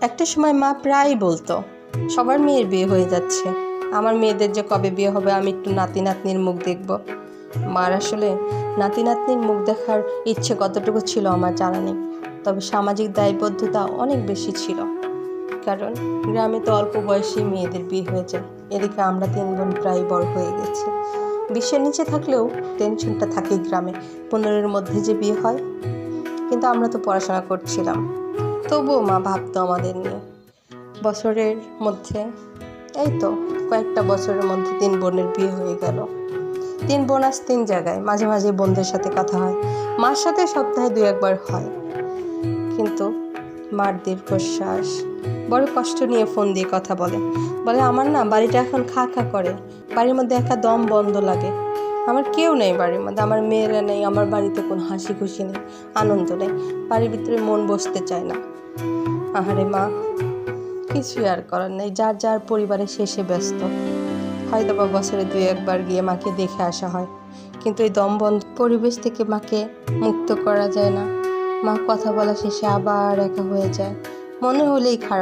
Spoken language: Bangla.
একটা সময় মা প্রায়ই বলতো, সবার মেয়ের বিয়ে হয়ে যাচ্ছে, আমার মেয়েদের যে কবে বিয়ে হবে, আমি একটু নাতি নাতনির মুখ দেখব। মার আসলে নাতি নাতনির মুখ দেখার ইচ্ছে কতটুকু ছিল আমার জানা নেই, তবে সামাজিক দায়বদ্ধতা অনেক বেশি ছিল। কারণ গ্রামে তো অল্প বয়সী মেয়েদের বিয়ে হয়ে যায়। এদিকে আমরা 3 বোন প্রায় বড় হয়ে গেছি। 20-এর নিচে থাকলেও টেনশনটা থাকেই গ্রামে, 15-এর মধ্যে যে বিয়ে হয়। কিন্তু আমরা তো পড়াশোনা করছিলাম, তবুও মা ভাবতো আমাদের নিয়ে। বছরের মধ্যে এই তো কয়েকটা বছরের মধ্যে 3 বোনের বিয়ে হয়ে গেল। 3 বোন আজ 3 জায়গায়। মাঝে মাঝে বোনদের সাথে কথা হয়, মার সাথে সপ্তাহে 2-1 বার হয়। কিন্তু মার দীর্ঘশ্বাস, বড় কষ্ট নিয়ে ফোন দিয়ে কথা বলে আমার না বাড়িটা এখন খা খা করে, বাড়ির মধ্যে একা দম বন্ধ লাগে। আমার কেউ নেই বাড়ির মধ্যে, আমার মেয়েরা নেই, আমার বাড়িতে কোনো হাসি খুশি নেই, আনন্দ নেই, বাড়ির ভিতরে মন বসতে চায় না। আহারে মা, কিছুই আর করার নেই, যার যার পরিবারের শেষে ব্যস্ত। হয়তো বা বছরে 2-1 বার গিয়ে মাকে দেখে আসা হয়, কিন্তু এই দমবন্ধ পরিবেশ থেকে মাকে মুক্ত করা যায় না। মা কথা বলা শেষে আবার একা হয়ে যায়, মনে হলেই খারাপ।